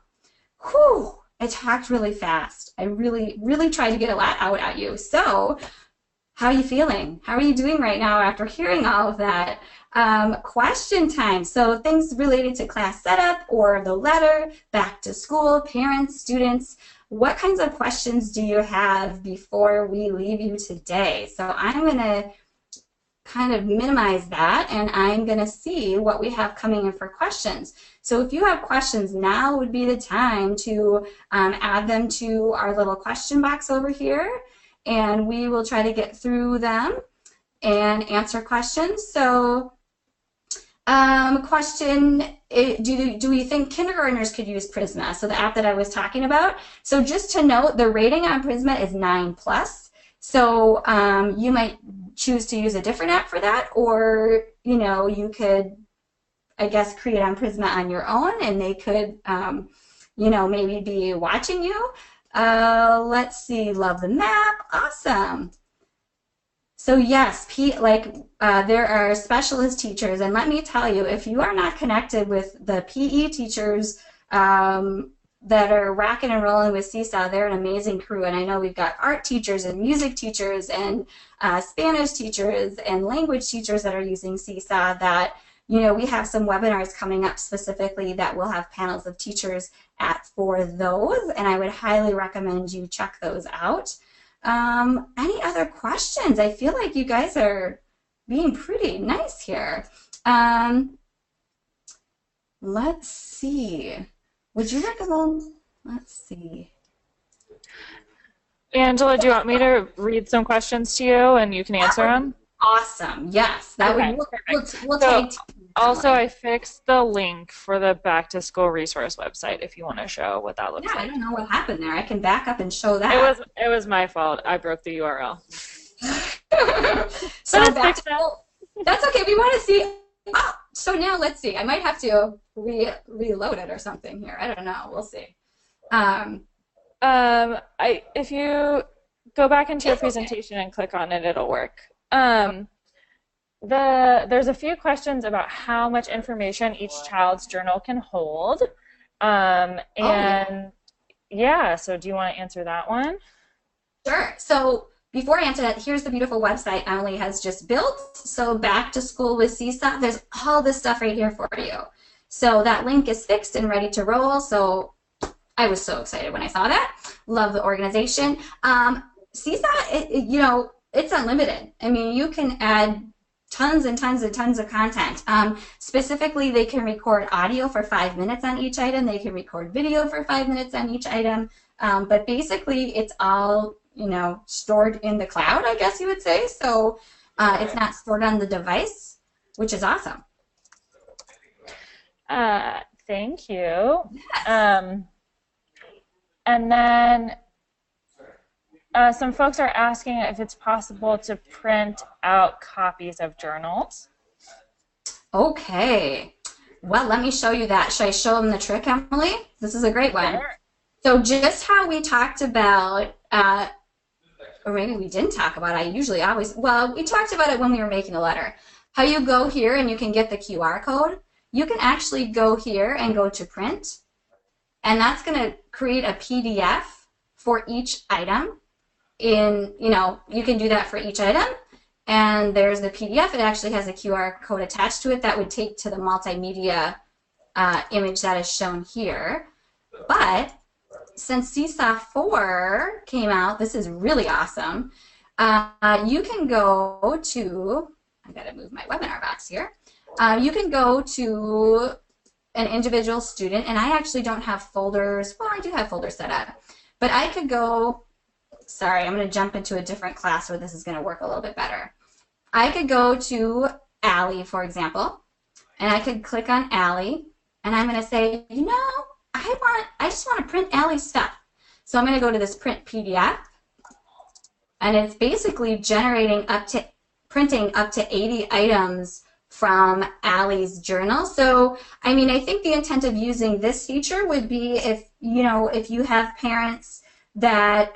Whew, I talked really fast. I really, really tried to get a lot out at you. So how are you feeling? How are you doing right now after hearing all of that? Question time. So things related to class setup or the letter, back to school, parents, students. What kinds of questions do you have before we leave you today? So I'm going to kind of minimize that, and I'm going to see what we have coming in for questions. So if you have questions, now would be the time to add them to our little question box over here, and we will try to get through them and answer questions. So question, do we think kindergartners could use Prisma? So the app that I was talking about. So just to note, the rating on Prisma is 9+. So you might choose to use a different app for that, or you know, you could, I guess, create on Prisma on your own, and they could, you know, maybe be watching you. Let's see, love the map, awesome. So yes, there are specialist teachers, and let me tell you, if you are not connected with the PE teachers that are rocking and rolling with Seesaw, they're an amazing crew, and I know we've got art teachers and music teachers and Spanish teachers and language teachers that are using Seesaw that, you know, we have some webinars coming up specifically that will have panels of teachers for those, and I would highly recommend you check those out. Any other questions? I feel like you guys are being pretty nice here. Let's see. Would you recommend? Let's see. Angela, do you want me to read some questions to you and you can answer them? Awesome. Yes, that okay, would. We'll take. Also, I fixed the link for the back to school resource website if you want to show what that looks like. I don't know what happened there. I can back up and show that. It was my fault. I broke the URL. So that's okay. We want to see. Oh, so now let's see. I might have to reload it or something here. I don't know. We'll see. If you go back into your presentation and click on it, it'll work. There's a few questions about how much information each child's journal can hold. Yeah, so do you want to answer that one? Sure. So before I answer that, here's the beautiful website Emily has just built. So back to school with Seesaw, there's all this stuff right here for you. So that link is fixed and ready to roll. So I was so excited when I saw that. Love the organization. Seesaw, you know, it's unlimited. I mean, you can add tons and tons and tons of content. Specifically, they can record audio for 5 minutes on each item. They can record video for 5 minutes on each item. But basically, it's all, you know, stored in the cloud, I guess you would say. So it's not stored on the device, which is awesome. Thank you. Yes. Um, and then some folks are asking if it's possible to print out copies of journals. Okay. Well, let me show you that. Should I show them the trick, Emily? This is a great one. Sure. So just how we talked about, or maybe we didn't talk about, I usually always, well, we talked about it when we were making the letter. How you go here and you can get the QR code. You can actually go here and go to print, and that's going to create a PDF for each item. You can do that for each item. And there's the PDF. It actually has a QR code attached to it that would take to the multimedia image that is shown here. But since Seesaw 4 came out, this is really awesome. You can go to, I gotta move my webinar box here. You can go to an individual student, and I actually don't have folders. Well, I do have folders set up, but I could go, sorry, I'm gonna jump into a different class where this is gonna work a little bit better. I could go to Allie, for example, and I could click on Allie, and I'm gonna say, I just want to print Allie's stuff. So I'm going to go to this print PDF, and it's basically printing up to 80 items from Allie's journal. So, I mean, I think the intent of using this feature would be if you have parents that,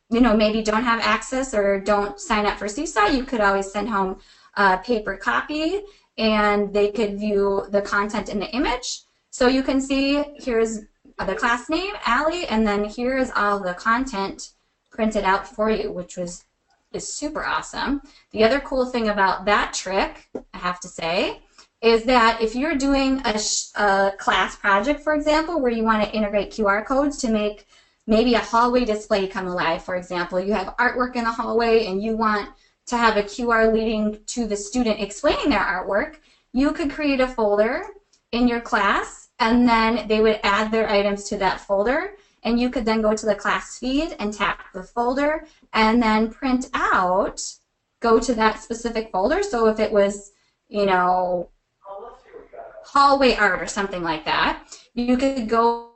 maybe don't have access or don't sign up for Seesaw, you could always send home a paper copy, and they could view the content in the image. So you can see here's the class name, Allie, and then here is all the content printed out for you, which is super awesome. The other cool thing about that trick, I have to say, is that if you're doing a class project, for example, where you want to integrate QR codes to make maybe a hallway display come alive, for example, you have artwork in the hallway and you want to have a QR leading to the student explaining their artwork, you could create a folder in your class, and then they would add their items to that folder, and you could then go to the class feed and tap the folder and then print out, go to that specific folder. So if it was, hallway art or something like that, you could go,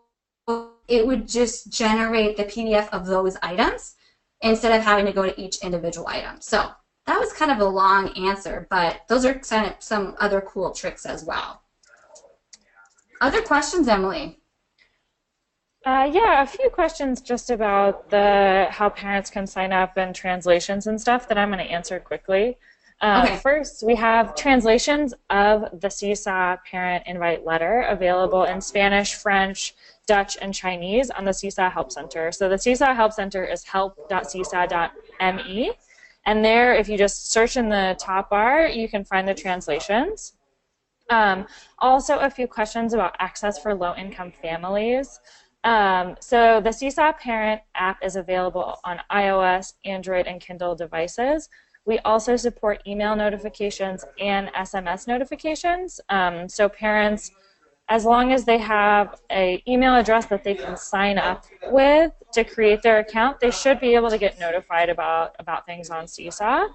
it would just generate the PDF of those items instead of having to go to each individual item. So that was kind of a long answer, but those are kind of some other cool tricks as well. Other questions, Emily? Yeah, a few questions just about how parents can sign up and translations and stuff that I'm going to answer quickly. Okay. First, we have translations of the Seesaw Parent Invite Letter available in Spanish, French, Dutch, and Chinese on the Seesaw Help Center. So the Seesaw Help Center is help.seesaw.me, and there, if you just search in the top bar, you can find the translations. Also, a few questions about access for low-income families. So the Seesaw Parent app is available on iOS, Android, and Kindle devices. We also support email notifications and SMS notifications. So parents, as long as they have an email address that they can sign up with to create their account, they should be able to get notified about things on Seesaw.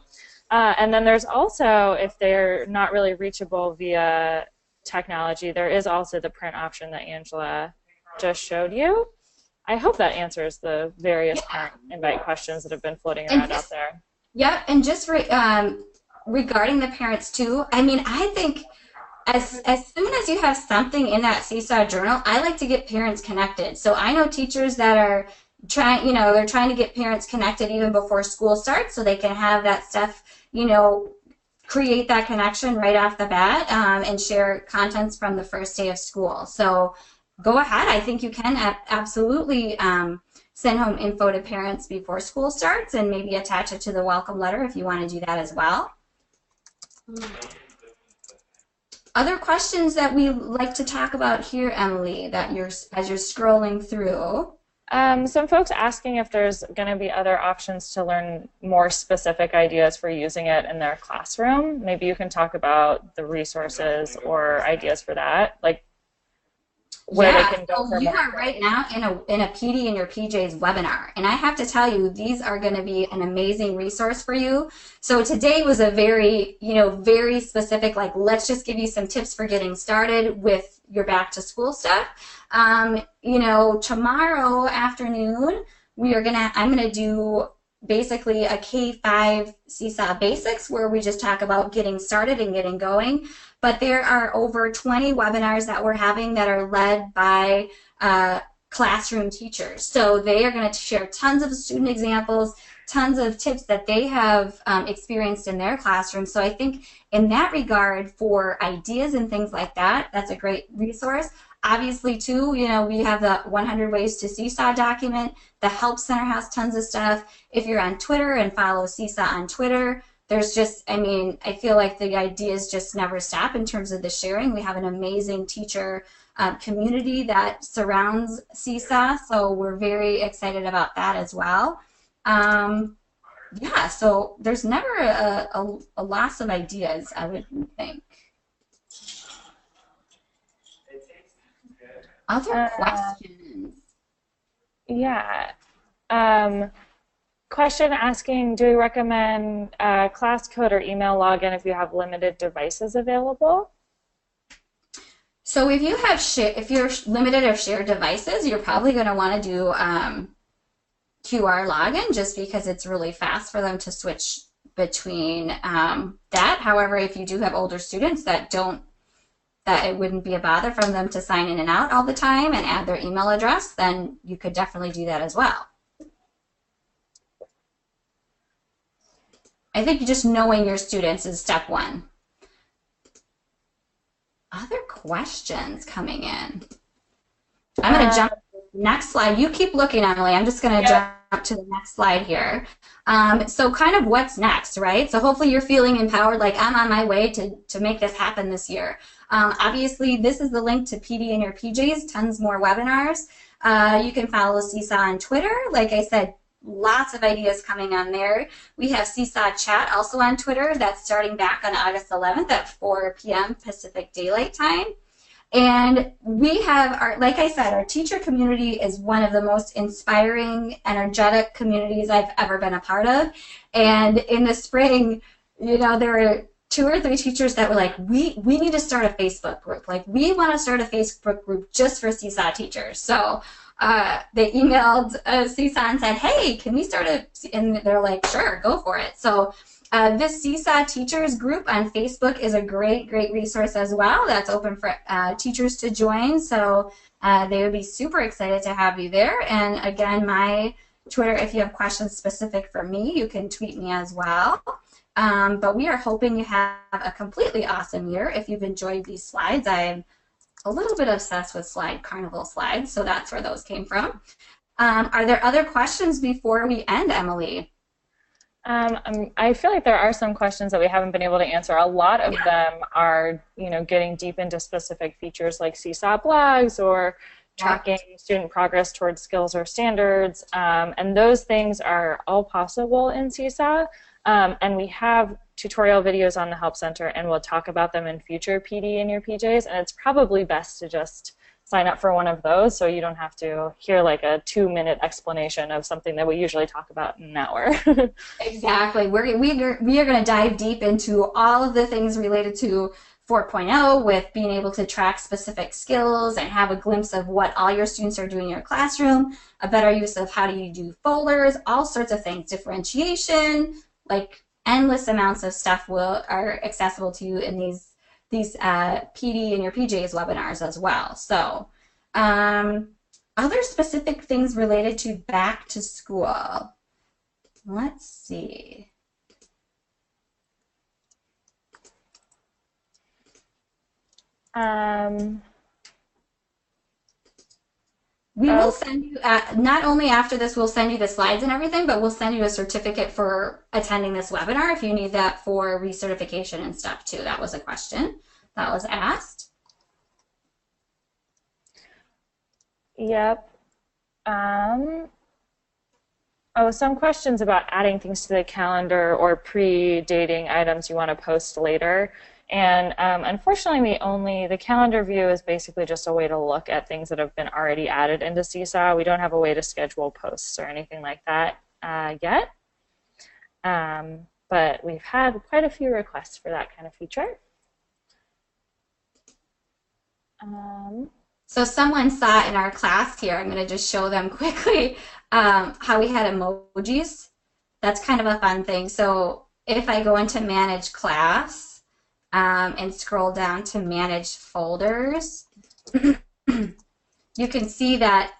And then there's also, if they're not really reachable via technology, there is also the print option that Angela just showed you. I hope that answers the various parent invite questions that have been floating around out there. Yeah, and just regarding the parents too, I mean, I think as soon as you have something in that Seesaw journal, I like to get parents connected. So I know teachers that are trying, they're trying to get parents connected even before school starts so they can have that stuff, create that connection right off the bat and share contents from the first day of school. So go ahead. I think you can absolutely send home info to parents before school starts and maybe attach it to the welcome letter if you want to do that as well. Other questions that we like to talk about here, Emily, that as you're scrolling through? Some folks asking if there's going to be other options to learn more specific ideas for using it in their classroom. Maybe you can talk about the resources or ideas for that. where they Yeah, can go so for you more are info. right now in a PD in your PJs webinar. And I have to tell you, these are going to be an amazing resource for you. So today was a very, very specific, like, let's just give you some tips for getting started with your back to school stuff. Tomorrow afternoon, I'm gonna do basically a K-5 Seesaw Basics where we just talk about getting started and getting going. But there are over 20 webinars that we're having that are led by classroom teachers. So they are going to share tons of student examples, tons of tips that they have experienced in their classroom. So I think in that regard, for ideas and things like that, that's a great resource. Obviously, too, we have the 100 Ways to Seesaw document. The Help Center has tons of stuff. If you're on Twitter and follow Seesaw on Twitter, there's just, I feel like the ideas just never stop in terms of the sharing. We have an amazing teacher community that surrounds Seesaw, so we're very excited about that as well. Yeah, so there's never a loss of ideas, I would think. Other questions? Yeah. Question asking, do we recommend class code or email login if you have limited devices available? So if you're limited or shared devices, you're probably going to want to do QR login just because it's really fast for them to switch between that. However, if you do have older students that it wouldn't be a bother for them to sign in and out all the time and add their email address, then you could definitely do that as well. I think just knowing your students is step one. Other questions coming in? I'm going to jump to the next slide. You keep looking, Emily. I'm just going to jump to the next slide here. So kind of what's next, right? So hopefully you're feeling empowered, like I'm on my way to make this happen this year. Obviously, this is the link to PD in your PJs, tons more webinars. You can follow Seesaw on Twitter. Like I said, lots of ideas coming on there. We have Seesaw Chat also on Twitter. That's starting back on August 11th at 4 p.m. Pacific Daylight Time. And we have, like I said, our teacher community is one of the most inspiring, energetic communities I've ever been a part of. And in the spring, there were 2 or 3 teachers that were like, we need to start a Facebook group. Like, we want to start a Facebook group just for Seesaw teachers. So they emailed Seesaw and said, hey, can we start and they're like, sure, go for it. So this Seesaw Teachers group on Facebook is a great resource as well. That's open for teachers to join. So they would be super excited to have you there. And again, my Twitter, if you have questions specific for me, you can tweet me as well. But we are hoping you have a completely awesome year. If you've enjoyed these slides, I'm a little bit obsessed with carnival slides, so that's where those came from. Are there other questions before we end, Emily? I feel like there are some questions that we haven't been able to answer. A lot of them are, getting deep into specific features like Seesaw blogs or tracking student progress towards skills or standards, and those things are all possible in Seesaw. And we have tutorial videos on the Help Center, and we'll talk about them in future PD in your PJs, and it's probably best to just sign up for one of those so you don't have to hear like a 2-minute explanation of something that we usually talk about in an hour. Exactly. We are going to dive deep into all of the things related to 4.0 with being able to track specific skills and have a glimpse of what all your students are doing in your classroom, a better use of how do you do folders, all sorts of things, differentiation, like endless amounts of stuff are accessible to you in these PD in your PJs webinars as well. So other specific things related to back to school. Let's see. We will send you, not only after this, we'll send you the slides and everything, but we'll send you a certificate for attending this webinar if you need that for recertification and stuff too. That was a question that was asked. Yep. Oh, some questions about adding things to the calendar or pre-dating items you want to post later. And unfortunately, the calendar view is basically just a way to look at things that have been already added into Seesaw. We don't have a way to schedule posts or anything like that yet. But we've had quite a few requests for that kind of feature. So someone saw in our class here, I'm going to just show them quickly how we had emojis. That's kind of a fun thing. So if I go into manage class and scroll down to manage folders, you can see that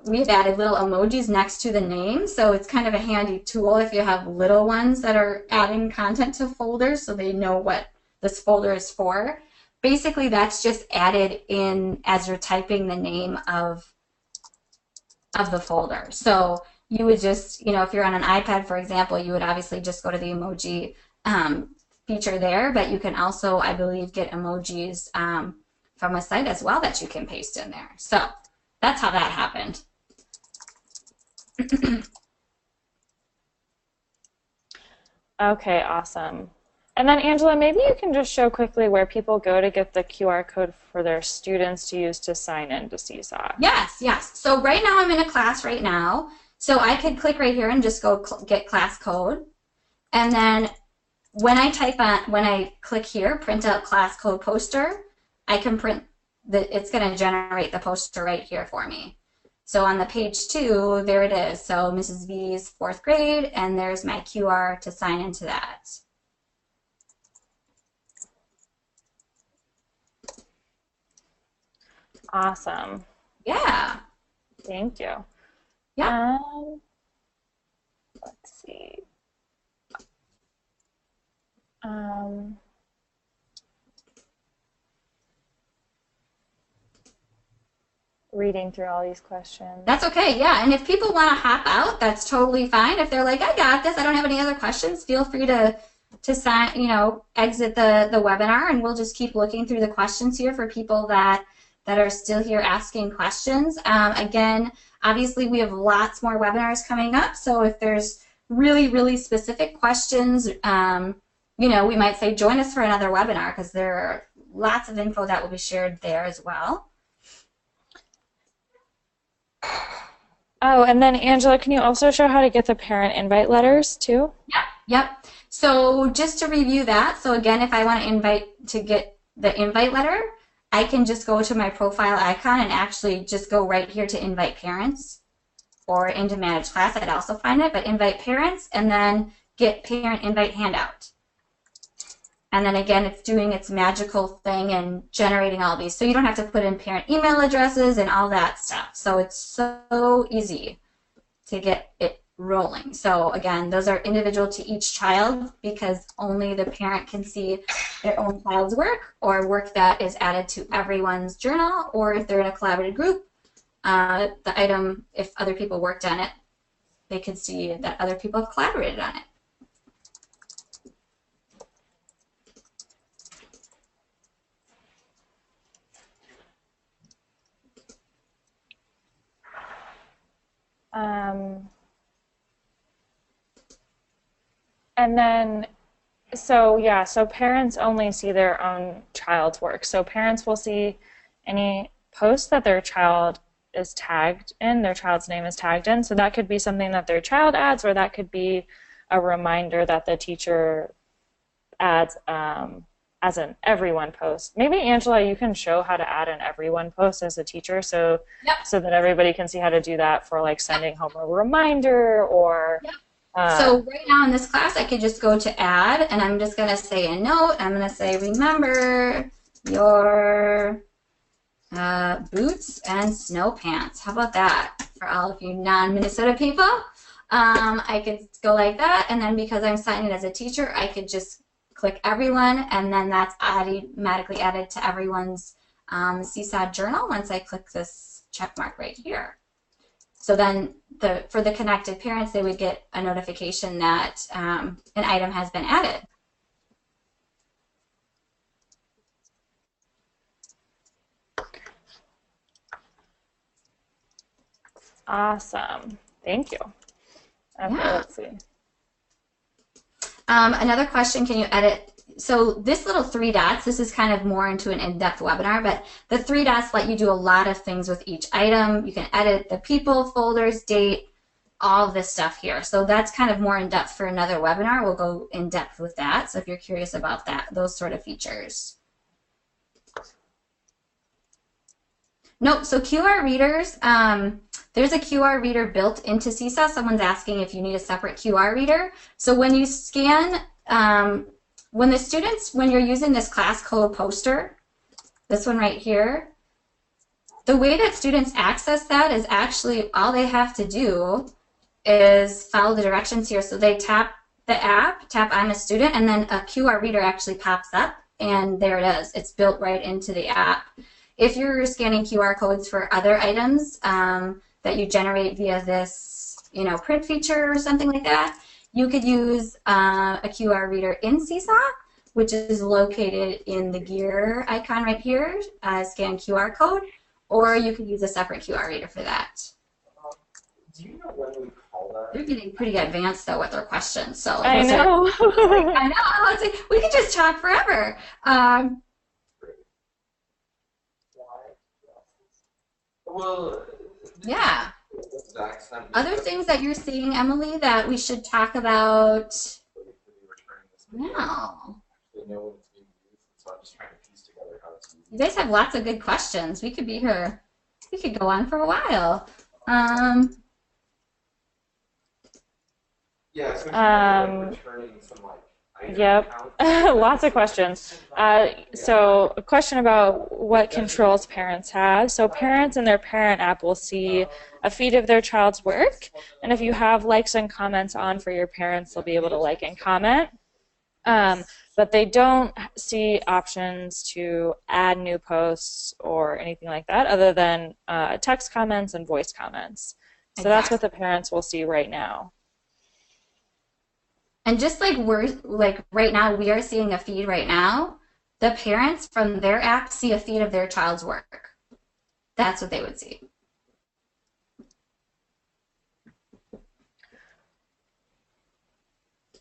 we've added little emojis next to the name. So it's kind of a handy tool if you have little ones that are adding content to folders so they know what this folder is for. Basically, that's just added in as you're typing the name of the folder. So you would just, if you're on an iPad, for example, you would obviously just go to the emoji feature there, but you can also, I believe, get emojis from a site as well that you can paste in there. So that's how that happened. Okay, awesome. And then Angela, maybe you can just show quickly where people go to get the QR code for their students to use to sign in to Seesaw. Yes, yes. So right now I'm in a class right now. So I could click right here and just go get class code. And then when I click here, print out class code poster, I can it's going to generate the poster right here for me. So on the page 2, there it is. So Mrs. V's 4th grade, and there's my QR to sign into that. Awesome. Yeah. Thank you. Yeah. Let's see. Reading through all these questions. That's okay, yeah. And if people want to hop out, that's totally fine. If they're like, I got this, I don't have any other questions, feel free to sign, exit the webinar, and we'll just keep looking through the questions here for people that are still here asking questions. Again, obviously we have lots more webinars coming up, so if there's really, really specific questions, we might say join us for another webinar because there are lots of info that will be shared there as well. Oh, and then Angela, can you also show how to get the parent invite letters too? Yep. So just to review that, so again, if I want to get the invite letter, I can just go to my profile icon and actually just go right here to invite parents or into manage class. I'd also find it, but invite parents and then get parent invite handout. And then again, it's doing its magical thing and generating all these. So you don't have to put in parent email addresses and all that stuff. So it's so easy to get it rolling. So again, those are individual to each child because only the parent can see their own child's work or work that is added to everyone's journal, or if they're in a collaborative group, the item, if other people worked on it, they could see that other people have collaborated on it. And then, so parents only see their own child's work. So parents will see any post that their child is tagged in, their child's name is tagged in. So that could be something that their child adds, or that could be a reminder that the teacher adds as an everyone post. Maybe Angela, you can show how to add an everyone post as a teacher, so that everybody can see how to do that for like sending home a reminder or. So right now in this class, I could just go to add, and I'm just going to say a note. I'm going to say, remember your boots and snow pants. How about that for all of you non-Minnesota people? I could go like that, and then because I'm signing as a teacher, I could just click everyone, and then that's automatically added to everyone's Seesaw journal once I click this check mark right here. So then for the connected parents, they would get a notification that an item has been added. Awesome. Thank you. Okay, Yeah. let's see. Another question, can you edit? So this little three dots, this is kind of more into an in-depth webinar, but the three dots let you do a lot of things with each item. You can edit the people, folders, date, all of this stuff here. So that's kind of more in-depth for another webinar. We'll go in-depth with that. So if you're curious about that, those sort of features. Nope, so QR readers, there's a QR reader built into Seesaw. Someone's asking if you need a separate QR reader. So when you scan, when you're using this class code poster, this one right here, the way that students access that is actually all they have to do is follow the directions here. So they tap the app, tap I'm a student, and then a QR reader actually pops up, and there it is. It's built right into the app. If you're scanning QR codes for other items that you generate via this, print feature or something like that, you could use a QR reader in Seesaw, which is located in the gear icon right here, scan QR code, or you could use a separate QR reader for that. Do you know when we call that? They're getting pretty advanced though with their questions. So I know. I know. Let's see. We could just talk forever. Well, Yeah. Other things that you're seeing, Emily, that we should talk about now. You guys have lots of good questions. We could be here. We could go on for a while. Yeah, so returning some Yep, lots of questions. So a question about what controls parents have. So parents in their parent app will see a feed of their child's work, and if you have likes and comments on for your parents, they'll be able to like and comment. But they don't see options to add new posts or anything like that other than text comments and voice comments. So that's what the parents will see right now. And just like right now, we are seeing a feed right now. The parents from their app see a feed of their child's work. That's what they would see.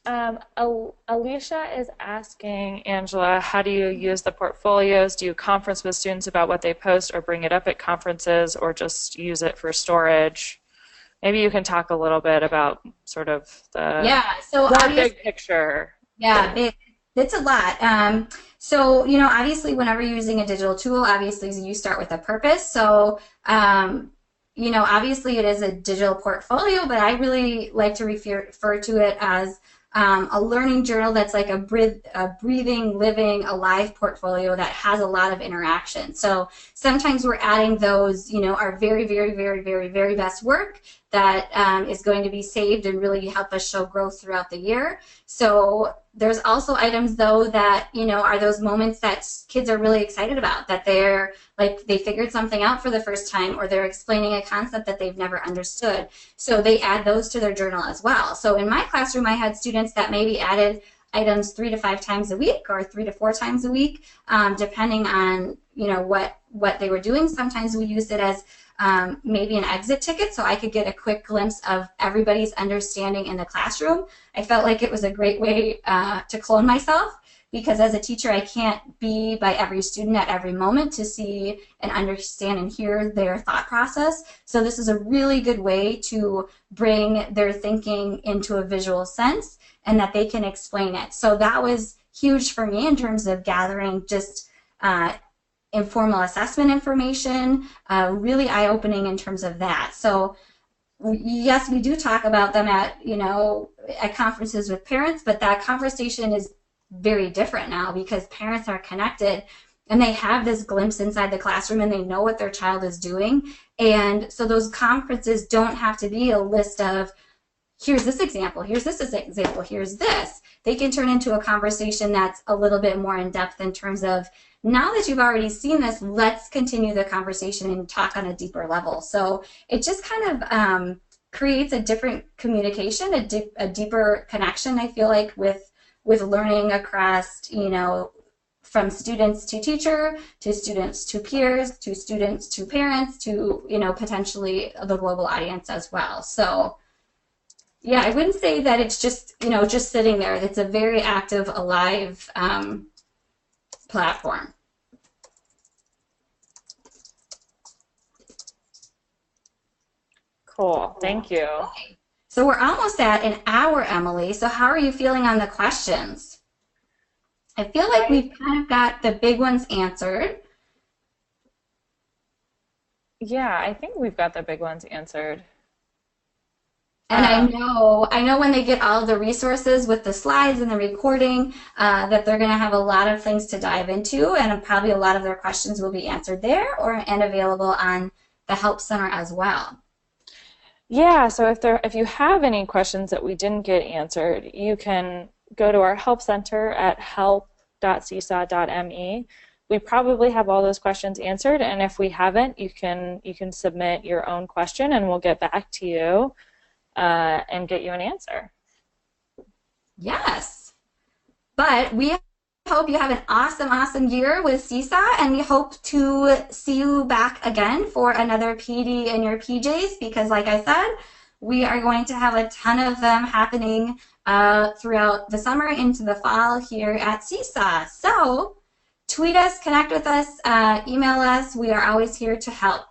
Alicia is asking, Angela, how do you use the portfolios? Do you conference with students about what they post or bring it up at conferences or just use it for storage? Maybe you can talk a little bit about sort of the big picture. Yeah, it's a lot. So, obviously whenever you're using a digital tool, obviously you start with a purpose. So, obviously it is a digital portfolio, but I really like to refer to it as a learning journal that's like a breathing, living, alive portfolio that has a lot of interaction. So sometimes we're adding those, our very, very, very, very, very best work that is going to be saved and really help us show growth throughout the year. So there's also items though that, are those moments that kids are really excited about, that they're like, they figured something out for the first time, or they're explaining a concept that they've never understood. So they add those to their journal as well. So in my classroom, I had students that maybe added items 3 to 5 times a week or 3 to 4 times a week, depending on, what they were doing. Sometimes we used it as maybe an exit ticket, so I could get a quick glimpse of everybody's understanding in the classroom. I felt like it was a great way to clone myself, because as a teacher, I can't be by every student at every moment to see and understand and hear their thought process. So this is a really good way to bring their thinking into a visual sense and that they can explain it. So that was huge for me in terms of gathering just informal assessment information, really eye-opening in terms of that. So yes, we do talk about them at, at conferences with parents, but that conversation is very different now because parents are connected and they have this glimpse inside the classroom and they know what their child is doing. And so those conferences don't have to be a list of, here's this example, here's this example, here's this. They can turn into a conversation that's a little bit more in depth in terms of, now that you've already seen this, let's continue the conversation and talk on a deeper level. So it just kind of creates a different communication, a deeper connection, I feel like, with learning across, from students to teacher, to students to peers, to students to parents, to, potentially the global audience as well. So Yeah, I wouldn't say that it's just, just sitting there. It's a very active, alive platform. Cool. Thank you. So we're almost at an hour, Emily. So how are you feeling on the questions? I feel like we've kind of got the big ones answered. Yeah, I think we've got the big ones answered. And I know when they get all the resources with the slides and the recording, that they're going to have a lot of things to dive into, and probably a lot of their questions will be answered there and available on the Help Center as well. Yeah, so if you have any questions that we didn't get answered, you can go to our Help Center at help.seesaw.me. We probably have all those questions answered, and if we haven't, you can submit your own question, and we'll get back to you and get you an answer. Yes. But we hope you have an awesome, awesome year with Seesaw, and we hope to see you back again for another PD in your PJs, because like I said, we are going to have a ton of them happening throughout the summer into the fall here at Seesaw. So tweet us, connect with us, email us. We are always here to help.